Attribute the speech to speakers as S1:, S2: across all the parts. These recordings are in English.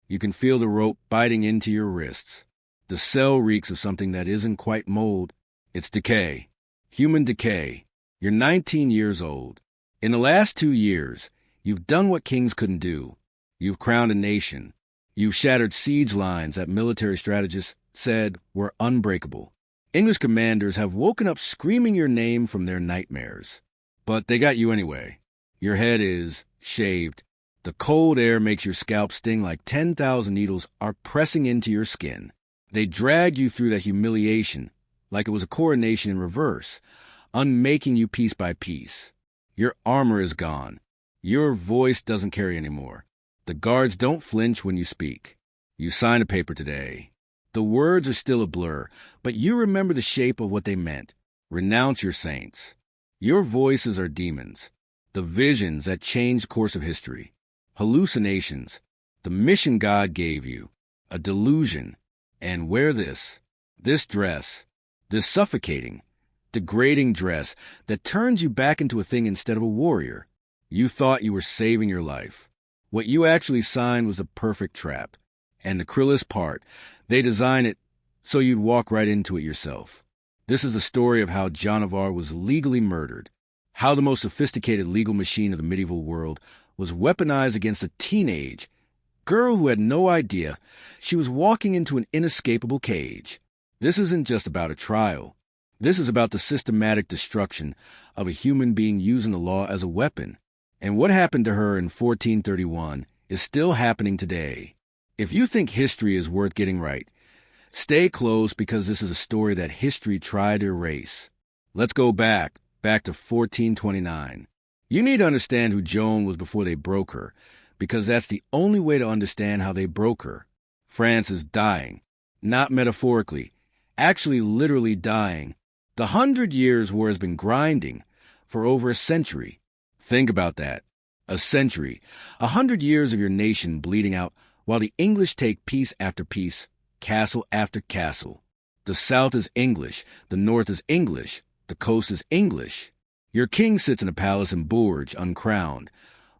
S1: You can feel the rope biting into your wrists. The cell reeks of something that isn't quite mold. It's decay. Human decay. You're 19 years old. In the last 2 years, you've done what kings couldn't do. You've crowned a nation. You've shattered siege lines that military strategists said were unbreakable. English commanders have woken up screaming your name from their nightmares. But they got you anyway. Your head is shaved. The cold air makes your scalp sting like 10,000 needles are pressing into your skin. They drag you through that humiliation like it was a coronation in reverse, unmaking you piece by piece. Your armor is gone. Your voice doesn't carry anymore. The guards don't flinch when you speak. You sign a paper today. The words are still a blur, but you remember the shape of what they meant. Renounce your saints. Your voices are demons, the visions that change the course of history. Hallucinations, the mission God gave you, a delusion. And wear this dress, this suffocating, degrading dress that turns you back into a thing instead of a warrior. You thought you were saving your life. What you actually signed was a perfect trap. And the cruelest part, they designed it so you'd walk right into it yourself. This is the story of how Joan of Arc was legally murdered, how the most sophisticated legal machine of the medieval world was weaponized against a teenage girl who had no idea she was walking into an inescapable cage. This isn't just about a trial. This is about the systematic destruction of a human being using the law as a weapon. And what happened to her in 1431 is still happening today. If you think history is worth getting right, stay close because this is a story that history tried to erase. Let's go back to 1429. You need to understand who Joan was before they broke her, because that's the only way to understand how they broke her. France is dying, not metaphorically, actually literally dying. The 100 Years' War has been grinding for over a century. Think about that. A century. 100 years of your nation bleeding out while the English take piece after piece, castle after castle. The South is English. The North is English. The coast is English. Your king sits in a palace in Bourges, uncrowned,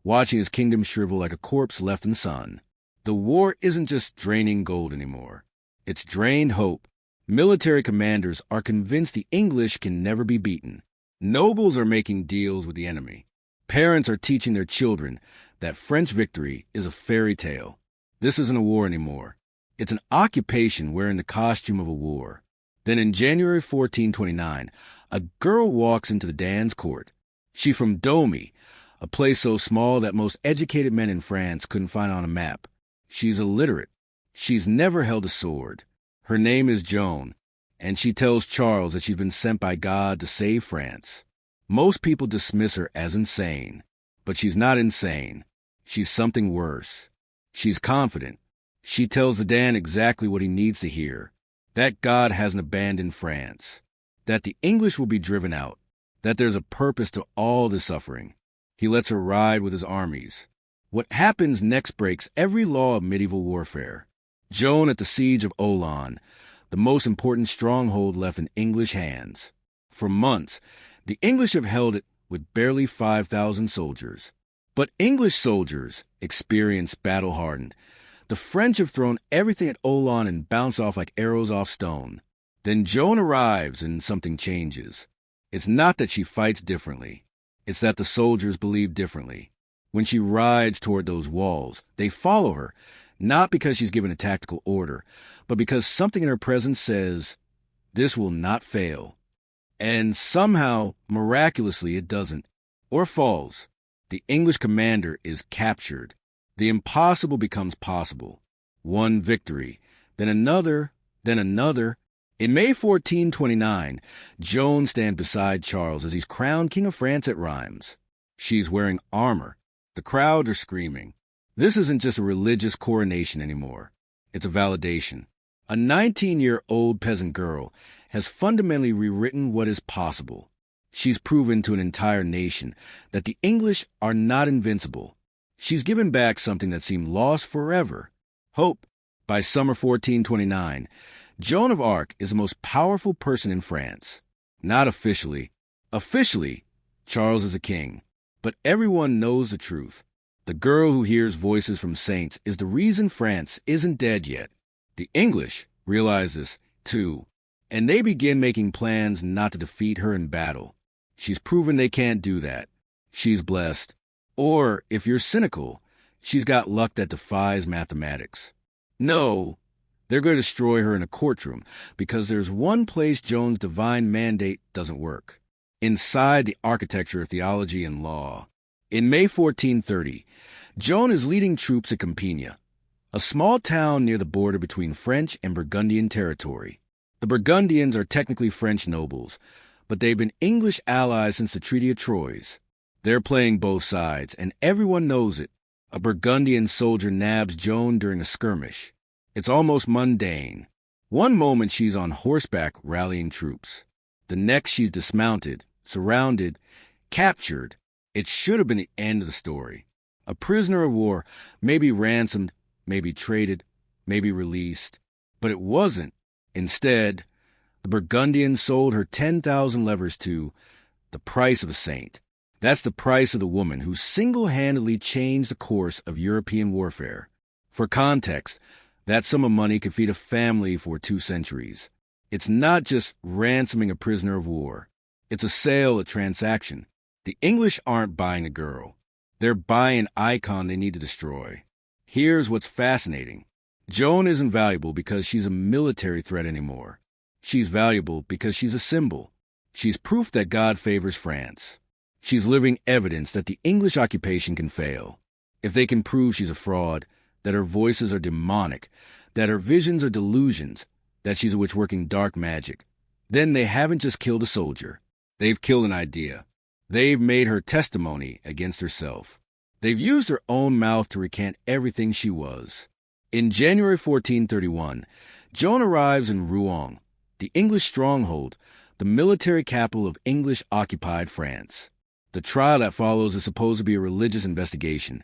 S1: watching his kingdom shrivel like a corpse left in the sun. The war isn't just draining gold anymore. It's drained hope. Military commanders are convinced the English can never be beaten. Nobles are making deals with the enemy. Parents are teaching their children that French victory is a fairy tale. This isn't a war anymore. It's an occupation wearing the costume of a war. Then in January 1429, a girl walks into the Dan's court. She's from Domi, a place so small that most educated men in France couldn't find on a map. She's illiterate. She's never held a sword. Her name is Joan, and she tells Charles that she's been sent by God to save France. Most people dismiss her as insane, but she's not insane. She's something worse. She's confident. She tells the Dan exactly what he needs to hear, that God hasn't abandoned France, that the English will be driven out, that there's a purpose to all the suffering. He lets her ride with his armies. What happens next breaks every law of medieval warfare. Joan at the siege of Olan, the most important stronghold left in English hands. For months, the English have held it with barely 5,000 soldiers. But English soldiers, experienced, battle-hardened, the French have thrown everything at Olan and bounced off like arrows off stone. Then Joan arrives and something changes. It's not that she fights differently. It's that the soldiers believe differently. When she rides toward those walls, they follow her, not because she's given a tactical order, but because something in her presence says, this will not fail. And somehow, miraculously, it doesn't, or falls. The English commander is captured. The impossible becomes possible. One victory, then another, then another. In May 1429, Joan stands beside Charles as he's crowned King of France at Reims. She's wearing armor. The crowd are screaming. This isn't just a religious coronation anymore. It's a validation. A 19-year-old peasant girl has fundamentally rewritten what is possible. She's proven to an entire nation that the English are not invincible. She's given back something that seemed lost forever. Hope. By summer 1429, Joan of Arc is the most powerful person in France. Not officially. Officially, Charles is a king. But everyone knows the truth. The girl who hears voices from saints is the reason France isn't dead yet. The English realize this, too, and they begin making plans not to defeat her in battle. She's proven they can't do that. She's blessed. Or, if you're cynical, she's got luck that defies mathematics. No, they're going to destroy her in a courtroom because there's one place Joan's divine mandate doesn't work. Inside the architecture of theology and law. In May 1430, Joan is leading troops at Campania, a small town near the border between French and Burgundian territory. The Burgundians are technically French nobles, but they've been English allies since the Treaty of Troyes. They're playing both sides, and everyone knows it. A Burgundian soldier nabs Joan during a skirmish. It's almost mundane. One moment she's on horseback rallying troops. The next she's dismounted, surrounded, captured. It should have been the end of the story. A prisoner of war, maybe ransomed, maybe traded, maybe released. But it wasn't. Instead, the Burgundians sold her 10,000 levers to the price of a saint. That's the price of the woman who single-handedly changed the course of European warfare. For context, that sum of money could feed a family for 2 centuries. It's not just ransoming a prisoner of war. It's a sale, a transaction. The English aren't buying a girl. They're buying an icon they need to destroy. Here's what's fascinating. Joan isn't valuable because she's a military threat anymore. She's valuable because she's a symbol. She's proof that God favors France. She's living evidence that the English occupation can fail. If they can prove she's a fraud, that her voices are demonic, that her visions are delusions, that she's a witch working dark magic, then they haven't just killed a soldier. They've killed an idea. They've made her testimony against herself. They've used her own mouth to recant everything she was. In January 1431, Joan arrives in Rouen, the English stronghold, the military capital of English-occupied France. The trial that follows is supposed to be a religious investigation.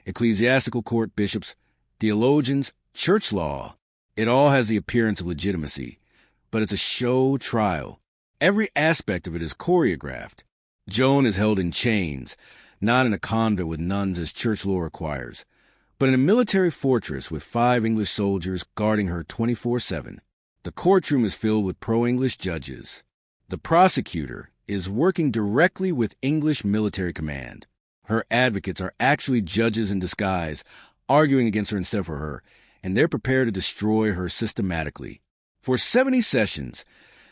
S1: Ecclesiastical court, bishops, theologians, church law. It all has the appearance of legitimacy, but it's a show trial. Every aspect of it is choreographed. Joan is held in chains, not in a convent with nuns as church law requires, but in a military fortress with 5 English soldiers guarding her 24/7. The courtroom is filled with pro-English judges. The prosecutor is working directly with English military command. Her advocates are actually judges in disguise, arguing against her instead for her, and they're prepared to destroy her systematically. For 70 sessions,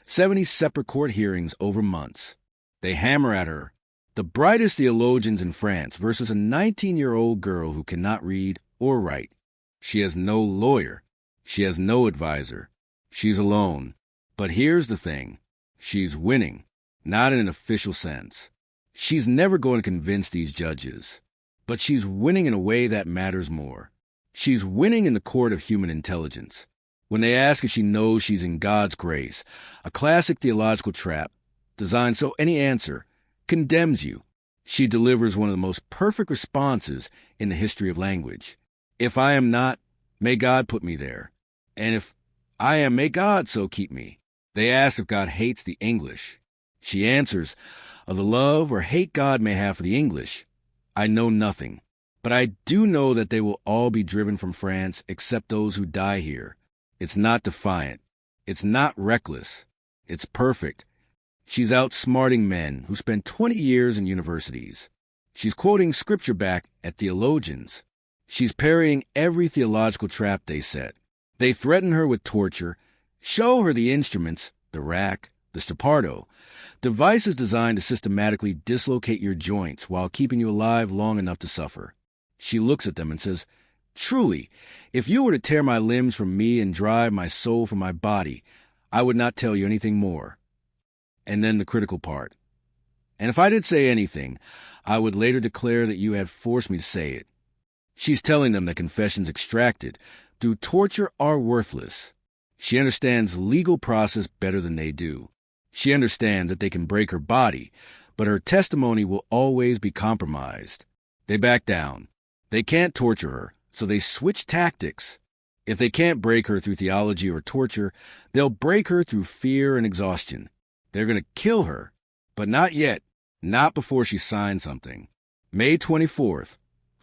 S1: 70 separate court hearings over months, they hammer at her. The brightest theologians in France versus a 19-year-old girl who cannot read or write. She has no lawyer. She has no advisor. She's alone. But here's the thing. She's winning, not in an official sense. She's never going to convince these judges. But she's winning in a way that matters more. She's winning in the court of human intelligence. When they ask if she knows she's in God's grace, a classic theological trap, designed so any answer condemns you, she delivers one of the most perfect responses in the history of language. If I am not, may God put me there. And if I am, may God so keep me. They ask if God hates the English. She answers, of the love or hate God may have for the English, I know nothing. But I do know that they will all be driven from France except those who die here. It's not defiant. It's not reckless. It's perfect. She's outsmarting men who spent 20 years in universities. She's quoting scripture back at theologians. She's parrying every theological trap they set. They threaten her with torture, show her the instruments, the rack, the strapardo, devices designed to systematically dislocate your joints while keeping you alive long enough to suffer. She looks at them and says, truly, if you were to tear my limbs from me and drive my soul from my body, I would not tell you anything more. And then the critical part. And if I did say anything, I would later declare that you had forced me to say it. She's telling them that confessions extracted through torture are worthless. She understands legal process better than they do. She understands that they can break her body, but her testimony will always be compromised. They back down. They can't torture her, so they switch tactics. If they can't break her through theology or torture, they'll break her through fear and exhaustion. They're going to kill her, but not yet, not before she signs something. May 24th,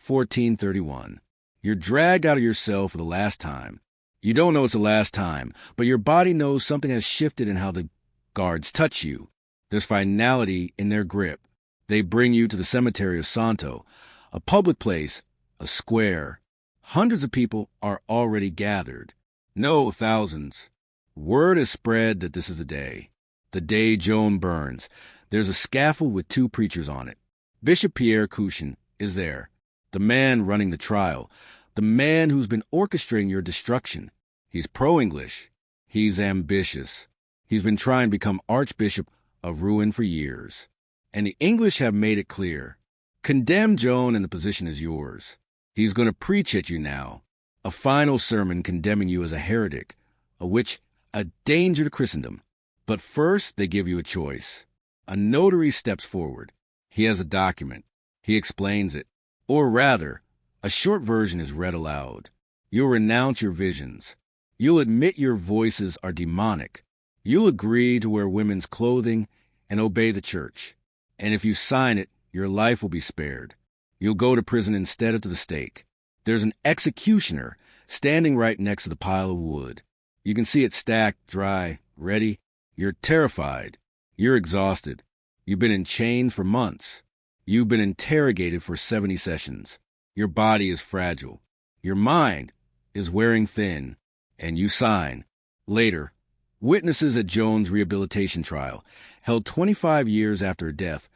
S1: 1431. You're dragged out of your cell for the last time. You don't know it's the last time, but your body knows something has shifted in how the guards touch you. There's finality in their grip. They bring you to the cemetery of Santo, a public place, a square. Hundreds of people are already gathered. No, thousands. Word is spread that this is the day Joan burns. There's a scaffold with 2 preachers on it. Bishop Pierre Cushin is there, the man running the trial, the man who's been orchestrating your destruction. He's pro-English. He's ambitious. He's been trying to become Archbishop of Rouen for years. And the English have made it clear. Condemn Joan and the position is yours. He's going to preach at you now. A final sermon condemning you as a heretic, a witch, a danger to Christendom. But first, they give you a choice. A notary steps forward. He has a document. He explains it. Or rather, a short version is read aloud. You'll renounce your visions. You'll admit your voices are demonic. You'll agree to wear women's clothing and obey the church. And if you sign it, your life will be spared. You'll go to prison instead of to the stake. There's an executioner standing right next to the pile of wood. You can see it stacked, dry, ready. You're terrified. You're exhausted. You've been in chains for months. You've been interrogated for 70 sessions. Your body is fragile. Your mind is wearing thin. And you sign. Later, witnesses at Joan's rehabilitation trial, held 25 years after her death,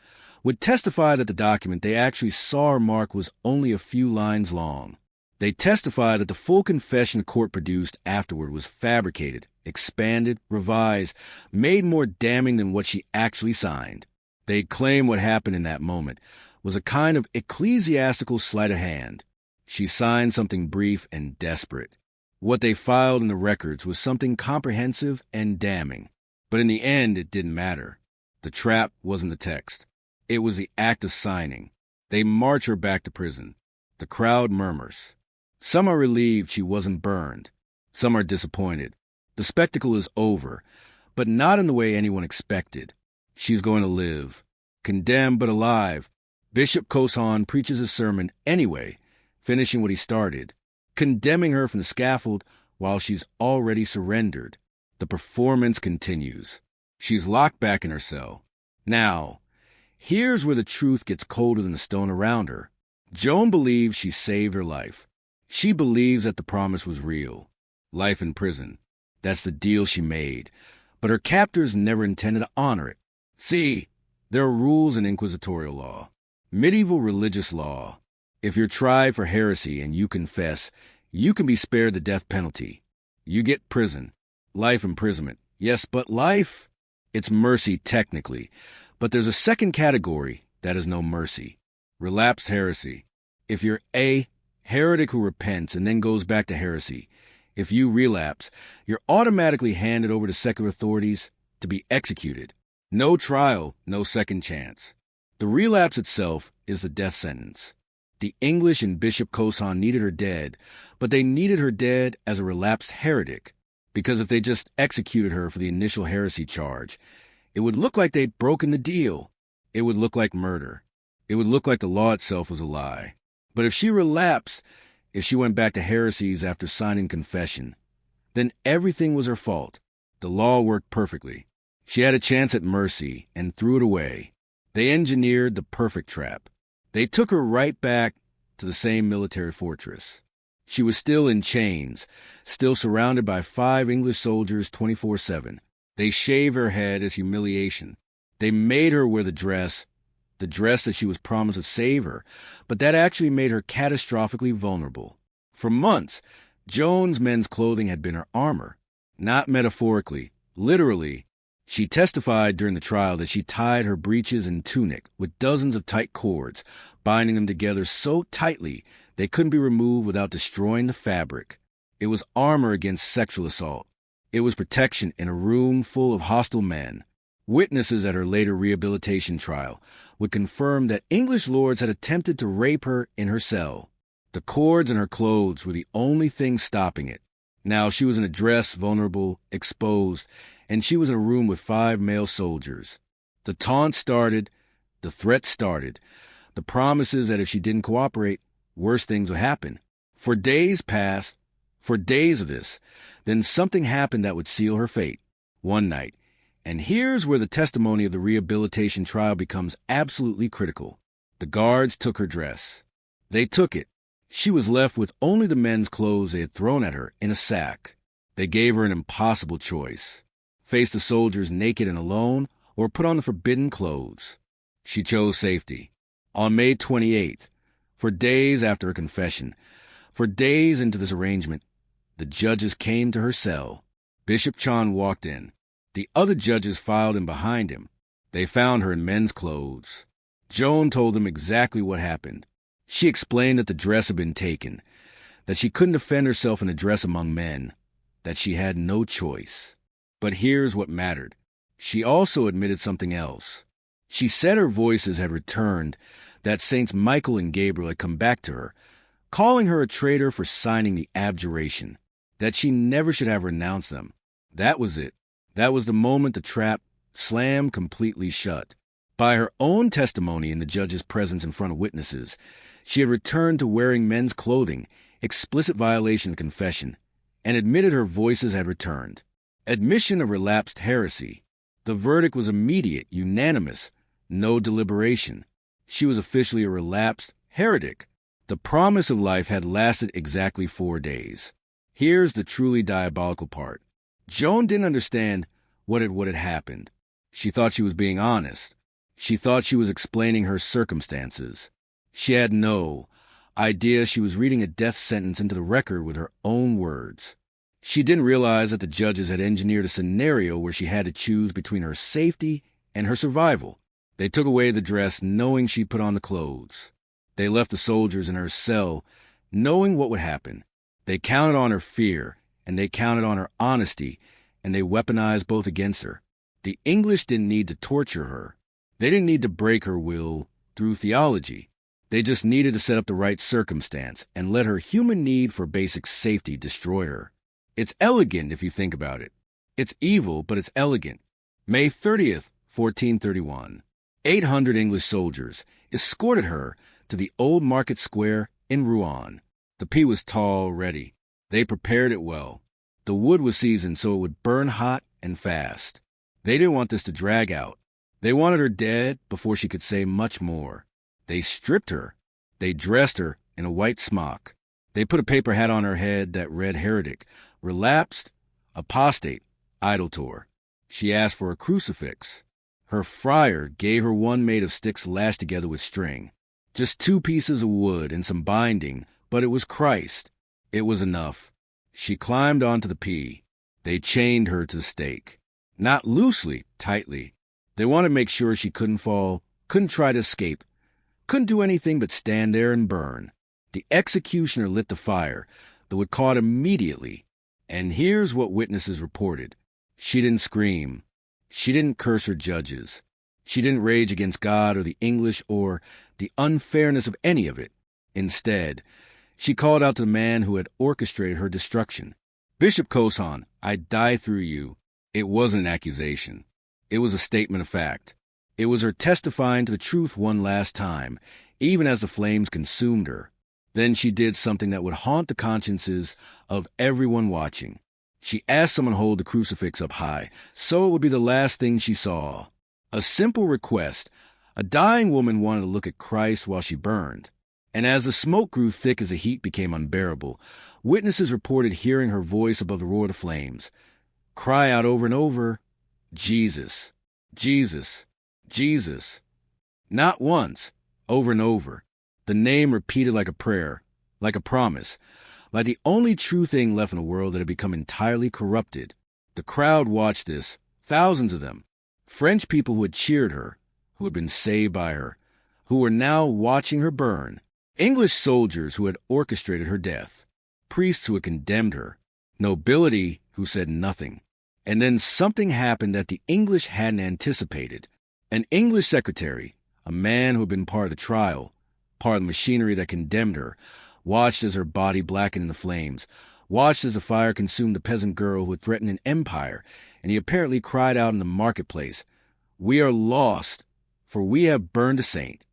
S1: would testify that the document they actually saw her mark was only a few lines long. They testified that the full confession the court produced afterward was fabricated, expanded, revised, made more damning than what she actually signed. They claim what happened in that moment was a kind of ecclesiastical sleight of hand. She signed something brief and desperate. What they filed in the records was something comprehensive and damning. But in the end, it didn't matter. The trap wasn't the text. It was the act of signing. They march her back to prison. The crowd murmurs. Some are relieved she wasn't burned. Some are disappointed. The spectacle is over, but not in the way anyone expected. She's going to live. Condemned but alive. Bishop Cushin preaches his sermon anyway, finishing what he started, condemning her from the scaffold while she's already surrendered. The performance continues. She's locked back in her cell. Now, here's where the truth gets colder than the stone around her. Joan believes she saved her life. She believes that the promise was real. Life in prison. That's the deal she made. But her captors never intended to honor it. See, there are rules in inquisitorial law. Medieval religious law. If you're tried for heresy and you confess, you can be spared the death penalty. You get prison. Life imprisonment. Yes, but life? It's mercy technically. But there's a second category that is no mercy. Relapsed heresy. If you're a heretic who repents and then goes back to heresy, if you relapse, you're automatically handed over to secular authorities to be executed. No trial, no second chance. The relapse itself is the death sentence. The English and Bishop Cushin needed her dead, but they needed her dead as a relapsed heretic, because if they just executed her for the initial heresy charge, it would look like they'd broken the deal. It would look like murder. It would look like the law itself was a lie. But if she relapsed, if she went back to heresies after signing confession, then everything was her fault. The law worked perfectly. She had a chance at mercy and threw it away. They engineered the perfect trap. They took her right back to the same military fortress. She was still in chains, still surrounded by 5 English soldiers 24/7. They shaved her head as humiliation. They made her wear the dress that she was promised would save her, but that actually made her catastrophically vulnerable. For months, Joan's men's clothing had been her armor. Not metaphorically, literally. She testified during the trial that she tied her breeches and tunic with dozens of tight cords, binding them together so tightly they couldn't be removed without destroying the fabric. It was armor against sexual assault. It was protection in a room full of hostile men. Witnesses at her later rehabilitation trial would confirm that English lords had attempted to rape her in her cell. The cords in her clothes were the only thing stopping it. Now she was in a dress, vulnerable, exposed, and she was in a room with 5 male soldiers. The taunt started, the threat started, the promises that if she didn't cooperate, worse things would happen. For days passed, for days of this. Then something happened that would seal her fate. One night. And here's where the testimony of the rehabilitation trial becomes absolutely critical. The guards took her dress. They took it. She was left with only the men's clothes they had thrown at her in a sack. They gave her an impossible choice. Face the soldiers naked and alone, or put on the forbidden clothes. She chose safety. On May 28th, for days after her confession, for days into this arrangement, the judges came to her cell. Bishop Chan walked in. The other judges filed in behind him. They found her in men's clothes. Joan told them exactly what happened. She explained that the dress had been taken, that she couldn't defend herself in a dress among men, that she had no choice. But here's what mattered. She also admitted something else. She said her voices had returned, that Saints Michael and Gabriel had come back to her, calling her a traitor for signing the abjuration, that she never should have renounced them. That was it. That was the moment the trap slammed completely shut. By her own testimony in the judge's presence in front of witnesses, she had returned to wearing men's clothing, explicit violation of confession, and admitted her voices had returned. Admission of relapsed heresy. The verdict was immediate, unanimous, no deliberation. She was officially a relapsed heretic. The promise of life had lasted exactly 4 days. Here's the truly diabolical part. Joan didn't understand what had happened. She thought she was being honest. She thought she was explaining her circumstances. She had no idea she was reading a death sentence into the record with her own words. She didn't realize that the judges had engineered a scenario where she had to choose between her safety and her survival. They took away the dress knowing she'd put on the clothes. They left the soldiers in her cell knowing what would happen. They counted on her fear, and they counted on her honesty, and they weaponized both against her. The English didn't need to torture her. They didn't need to break her will through theology. They just needed to set up the right circumstance and let her human need for basic safety destroy her. It's elegant if you think about it. It's evil, but it's elegant. May 30th, 1431. 800 English soldiers escorted her to the old market square in Rouen. The pea was tall already. They prepared it well. The wood was seasoned so it would burn hot and fast. They didn't want this to drag out. They wanted her dead before she could say much more. They stripped her. They dressed her in a white smock. They put a paper hat on her head that read heretic, relapsed, apostate, idolator. She asked for a crucifix. Her friar gave her one made of sticks lashed together with string. Just 2 pieces of wood and some binding, but it was Christ. It was enough. She climbed onto the pea. They chained her to the stake. Not loosely, tightly. They wanted to make sure she couldn't fall, couldn't try to escape, couldn't do anything but stand there and burn. The executioner lit the fire, that would caught immediately. And here's what witnesses reported. She didn't scream. She didn't curse her judges. She didn't rage against God or the English or the unfairness of any of it. Instead, she called out to the man who had orchestrated her destruction. Bishop Kosan, I die through you. It wasn't an accusation. It was a statement of fact. It was her testifying to the truth one last time, even as the flames consumed her. Then she did something that would haunt the consciences of everyone watching. She asked someone to hold the crucifix up high, so it would be the last thing she saw. A simple request. A dying woman wanted to look at Christ while she burned. And as the smoke grew thick as the heat became unbearable, witnesses reported hearing her voice above the roar of the flames cry out over and over, Jesus, Jesus, Jesus. Not once, over and over. The name repeated like a prayer, like a promise, like the only true thing left in a world that had become entirely corrupted. The crowd watched this, thousands of them. French people who had cheered her, who had been saved by her, who were now watching her burn. English soldiers who had orchestrated her death. Priests who had condemned her. Nobility who said nothing. And then something happened that the English hadn't anticipated. An English secretary, a man who had been part of the trial, part of the machinery that condemned her, watched as her body blackened in the flames, watched as the fire consumed the peasant girl who had threatened an empire, and he apparently cried out in the marketplace, "We are lost, for we have burned a saint."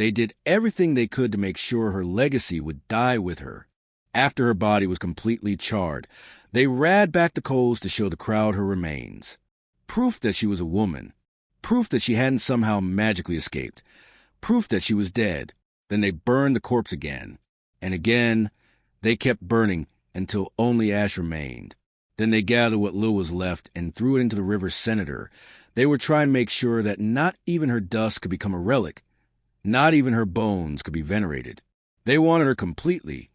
S1: They did everything they could to make sure her legacy would die with her. After her body was completely charred, they rad back the coals to show the crowd her remains. Proof that she was a woman. Proof that she hadn't somehow magically escaped. Proof that she was dead. Then they burned the corpse again. And again, they kept burning until only ash remained. Then they gathered what little was left and threw it into the river Senator. They were trying to make sure that not even her dust could become a relic. Not even her bones could be venerated. They wanted her completely,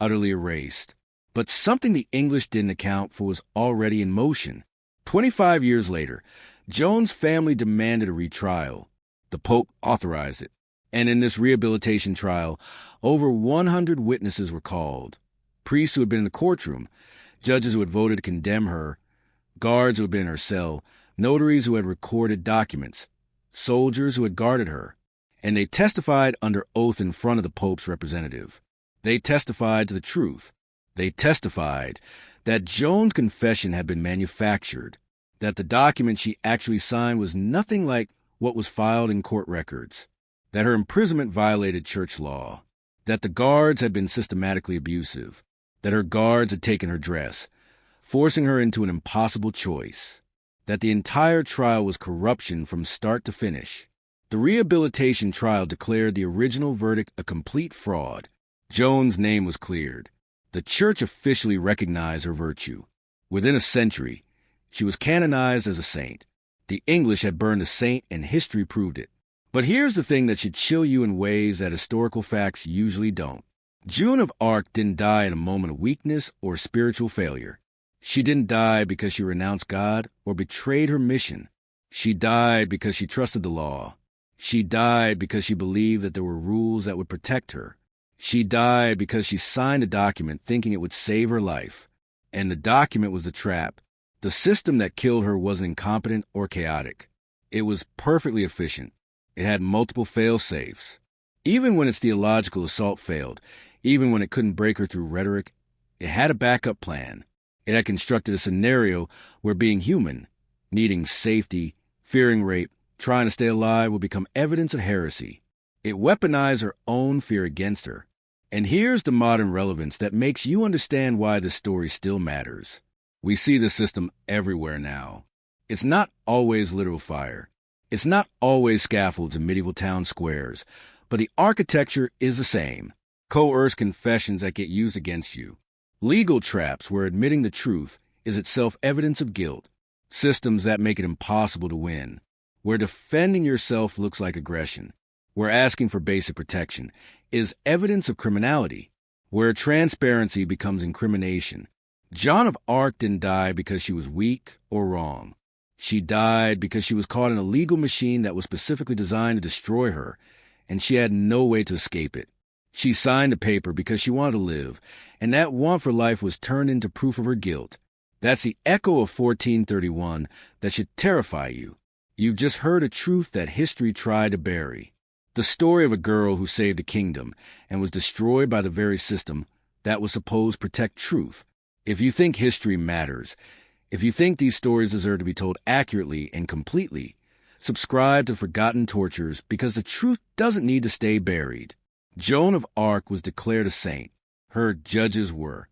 S1: utterly erased. But something the English didn't account for was already in motion. 25 years later, Joan's family demanded a retrial. The Pope authorized it. And in this rehabilitation trial, over 100 witnesses were called. Priests who had been in the courtroom, judges who had voted to condemn her, guards who had been in her cell, notaries who had recorded documents, soldiers who had guarded her. And they testified under oath in front of the Pope's representative. They testified to the truth. They testified that Joan's confession had been manufactured, that the document she actually signed was nothing like what was filed in court records, that her imprisonment violated church law, that the guards had been systematically abusive, that her guards had taken her dress, forcing her into an impossible choice, that the entire trial was corruption from start to finish. The rehabilitation trial declared the original verdict a complete fraud. Joan's name was cleared. The church officially recognized her virtue. Within a century, she was canonized as a saint. The English had burned a saint, and history proved it. But here's the thing that should chill you in ways that historical facts usually don't. Joan of Arc didn't die in a moment of weakness or spiritual failure. She didn't die because she renounced God or betrayed her mission. She died because she trusted the law. She died because she believed that there were rules that would protect her. She died because she signed a document thinking it would save her life. And the document was a trap. The system that killed her wasn't incompetent or chaotic. It was perfectly efficient. It had multiple fail-safes. Even when its theological assault failed, even when it couldn't break her through rhetoric, it had a backup plan. It had constructed a scenario where being human, needing safety, fearing rape, trying to stay alive would become evidence of heresy. It weaponized her own fear against her. And here's the modern relevance that makes you understand why this story still matters. We see the system everywhere now. It's not always literal fire. It's not always scaffolds in medieval town squares, but the architecture is the same. Coerced confessions that get used against you. Legal traps where admitting the truth is itself evidence of guilt. Systems that make it impossible to win. Where defending yourself looks like aggression. Where asking for basic protection is evidence of criminality. Where transparency becomes incrimination. Joan of Arc didn't die because she was weak or wrong. She died because she was caught in a legal machine that was specifically designed to destroy her, and she had no way to escape it. She signed a paper because she wanted to live, and that want for life was turned into proof of her guilt. That's the echo of 1431 that should terrify you. You've just heard a truth that history tried to bury. The story of a girl who saved a kingdom and was destroyed by the very system that was supposed to protect truth. If you think history matters, if you think these stories deserve to be told accurately and completely, subscribe to Forgotten Tortures because the truth doesn't need to stay buried. Joan of Arc was declared a saint. Her judges were.